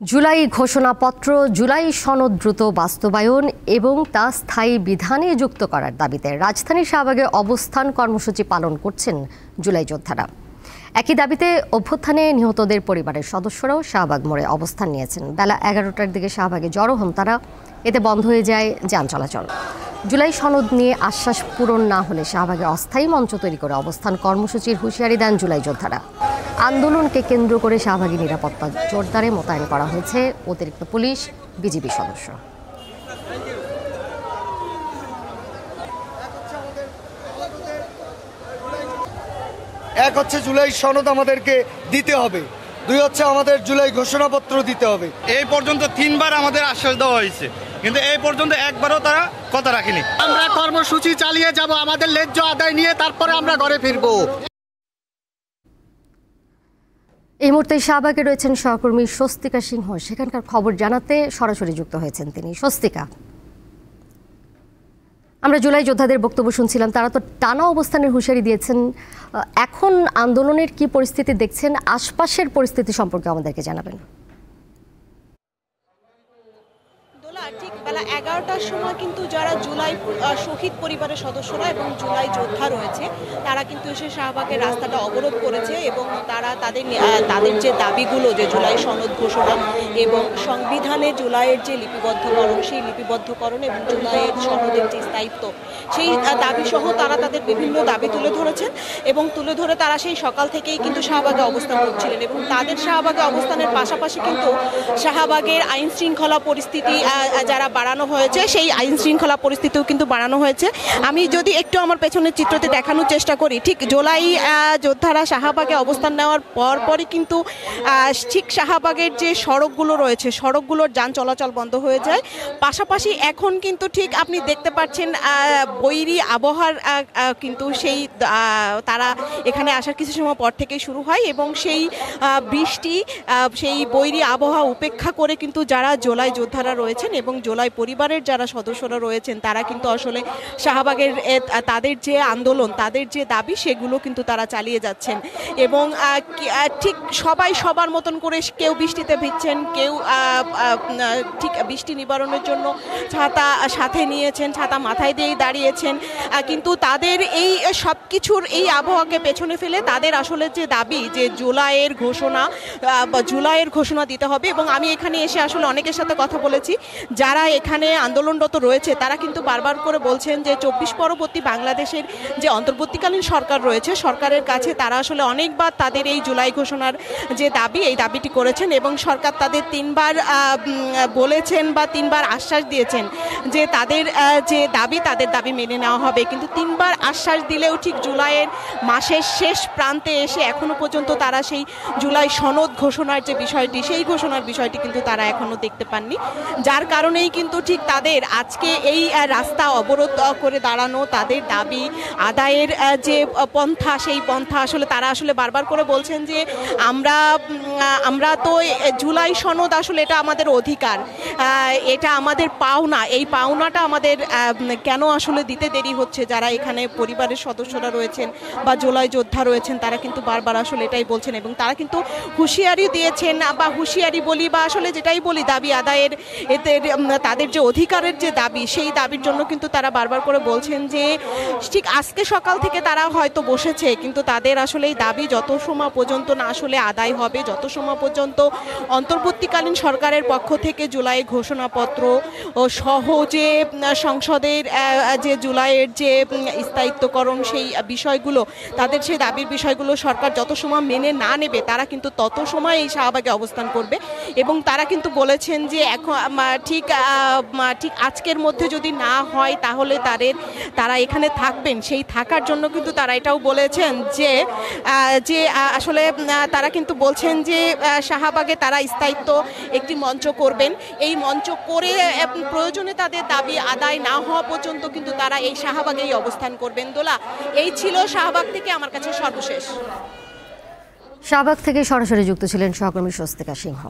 জুলাই ঘোষণাপত্র, জুলাই সনদ দ্রুত বাস্তবায়ন এবং তা স্থায়ী বিধানে যুক্ত করার দাবিতে রাজধানীর শাহবাগে অবস্থান কর্মসূচি পালন করছেন জুলাই যোদ্ধারা। একই দাবিতে অভ্যুত্থানে নিহতদের পরিবারের সদস্যরাও শাহবাগ মোড়ে অবস্থান নিয়েছেন। বেলা 11টার দিকে শাহবাগে জড়ো হন তারা। এতে বন্ধ হয়ে যায় যান চলাচল। জুলাই সনদ নিয়ে আশ্বাস পূরণ না হলে শাহবাগে অস্থায়ী মঞ্চ তৈরি করে অবস্থান কর্মসূচির হুঁশিয়ারি দেন জুলাই যোদ্ধারা। আন্দোলনকে কেন্দ্র করে শাহবাগী নিরাপত্তা জোরদারে মোতায়েন করা হয়েছে অতিরিক্ত পুলিশ, বিজিবি সদস্য। এক হচ্ছে জুলাই সনদ আমাদেরকে দিতে হবে, দুই হচ্ছে আমাদের জুলাই ঘোষণাপত্র দিতে হবে। এই পর্যন্ত 3বার আমাদের আশ্বাস দেওয়া হয়েছে, কিন্তু এই পর্যন্ত একবারও তারা কথা রাখেনি। আমরা কর্মসূচি চালিয়ে যাব, আমাদের ন্যায্য আদায় নিয়ে তারপরে আমরা ঘরে ফিরবো। এই মুহূর্তে শাহবাগে রয়েছেন সহকর্মী স্বস্তিকা সিংহ। সেখানকার খবর জানাতে সরাসরি যুক্ত হয়েছেন তিনি। স্বস্তিকা, আমরা জুলাই যোদ্ধাদের বক্তব্য শুনছিলাম, তারা তো টানা অবস্থানের হুঁশিয়ারি দিয়েছেন। এখন আন্দোলনের কি পরিস্থিতি দেখছেন? আশপাশের পরিস্থিতি সম্পর্কে আমাদেরকে জানাবেন। ঠিক বেলা 11টার সময় কিন্তু যারা জুলাই শহীদ পরিবারের সদস্যরা এবং জুলাই যোদ্ধা রয়েছে তারা কিন্তু এসে শাহবাগের রাস্তাটা অবরোধ করেছে এবং তারা তাদের যে দাবিগুলো, যে জুলাই সনদ ঘোষণা এবং সংবিধানে জুলাইয়ের যে লিপিবদ্ধকরণ, সেই লিপিবদ্ধকরণ এবং জুলাইয়ের সনদের যে স্থায়িত্ব, সেই দাবি সহ তারা তাদের বিভিন্ন দাবি তুলে ধরেছেন এবং তুলে ধরে তারা সেই সকাল থেকেই কিন্তু শাহবাগে অবস্থান করছিলেন এবং তাদের শাহবাগে অবস্থানের পাশাপাশি কিন্তু শাহবাগের আইন শৃঙ্খলা পরিস্থিতি যারা বাড়ানো হয়েছে, সেই আইন শৃঙ্খলা পরিস্থিতিও কিন্তু বাড়ানো হয়েছে। আমি যদি একটু আমার পেছনের চিত্রতে দেখানোর চেষ্টা করি, ঠিক জুলাই যোদ্ধারা শাহবাগে অবস্থান নেওয়ার পরই কিন্তু ঠিক শাহবাগের যে সড়কগুলো রয়েছে, সড়কগুলোর যান চলাচল বন্ধ হয়ে যায়। পাশাপাশি এখন কিন্তু ঠিক আপনি দেখতে পাচ্ছেন বৈরী আবহাওয়ার কিন্তু সেই তারা এখানে আসার কিছু সময় পর থেকেই শুরু হয় এবং সেই বৃষ্টি, সেই বৈরী আবহাওয়া উপেক্ষা করে কিন্তু যারা জুলাই যোদ্ধারা রয়েছেন এবং জুলাই পরিবারের যারা সদস্যরা রয়েছেন তারা কিন্তু আসলে শাহবাগের তাদের যে আন্দোলন, তাদের যে দাবি, সেগুলো কিন্তু তারা চালিয়ে যাচ্ছেন এবং ঠিক সবাই সবার মতন করে, কেউ বৃষ্টিতে ভিজছেন, কেউ ঠিক বৃষ্টি নিবারণের জন্য ছাতা সাথে নিয়েছেন, ছাতা মাথায় দিয়েই দাঁড়িয়েছেন। কিন্তু তাদের এই সব কিছুর এই আবহাওয়াকে পেছনে ফেলে তাদের আসলে যে দাবি, যে জুলাইয়ের ঘোষণা দিতে হবে। এবং আমি এখানে এসে আসলে অনেকের সাথে কথা বলেছি যারা এখানে আন্দোলনরত রয়েছে, তারা কিন্তু বারবার করে বলছেন যে 24 পরবর্তী বাংলাদেশের যে অন্তর্বর্তীকালীন সরকার রয়েছে, সরকারের কাছে তারা আসলে অনেকবার তাদের এই জুলাই ঘোষণার যে দাবি, এই দাবিটি করেছেন এবং সরকার তাদের 3বার বলেছেন বা 3বার আশ্বাস দিয়েছেন যে তাদের যে দাবি, তাদের দাবি মেনে নেওয়া হবে। কিন্তু 3বার আশ্বাস দিলেও ঠিক জুলাইয়ের মাসের শেষ প্রান্তে এসে এখনো পর্যন্ত তারা সেই জুলাই সনদ ঘোষণার যে বিষয়টি, সেই ঘোষণার বিষয়টি কিন্তু তারা এখনো দেখতে পাননি। যার কারণেই কিন্তু ঠিক তাদের আজকে এই রাস্তা অবরোধ করে দাঁড়ানো, তাদের দাবি আদায়ের যে পন্থা, সেই পন্থা আসলে তারা আসলে বারবার করে বলছেন যে আমরা তো জুলাই সনদ, আসলে এটা আমাদের অধিকার, এটা আমাদের পাওনা, এই পাওনাটা আমাদের কেন আসলে দিতে দেরি হচ্ছে। যারা এখানে পরিবারের সদস্যরা রয়েছেন বা জুলাই যোদ্ধা রয়েছেন তারা কিন্তু বারবার আসলে এটাই বলছেন এবং তারা কিন্তু হুঁশিয়ারি দিয়েছেন, বা হুঁশিয়ারি বলি বা আসলে যেটাই বলি, দাবি আদায়ের, এতে তাদের যে অধিকারের যে দাবি, সেই দাবির জন্য কিন্তু তারা বারবার করে বলছেন যে ঠিক আজকে সকাল থেকে তারা হয়তো বসেছে, কিন্তু তাদের আসলে এই দাবি যত সময় পর্যন্ত না আসলে আদায় হবে, যত সময় পর্যন্ত অন্তর্বর্তীকালীন সরকারের পক্ষ থেকে জুলাই ঘোষণাপত্র ও সহ যে সংসদের যে জুলাইয়ের যে স্থায়িত্বকরণ, সেই বিষয়গুলো, তাদের সেই দাবির বিষয়গুলো সরকার যত সময় মেনে না নেবে, তারা কিন্তু তত সময় এই শাহবাগে অবস্থান করবে। এবং তারা কিন্তু বলেছেন যে এখন ঠিক আজকের মধ্যে যদি না হয় তাহলে তারা এখানে থাকবেন। সেই থাকার জন্য কিন্তু তারা এটাও বলেছেন যে আসলে তারা কিন্তু বলছেন যে শাহবাগে তারা স্থায়িত্ব একটি মঞ্চ করবেন। এই মঞ্চ করে প্রয়োজনে তাদের দাবি আদায় না হওয়া পর্যন্ত কিন্তু তারা এই শাহবাগেই অবস্থান করবেন। দোলা, এই ছিল শাহবাগ থেকে আমার কাছে সর্বশেষ। শাহবাগ থেকে সরাসরি যুক্ত ছিলেন সহকর্মী স্বস্তিকা সিংহ।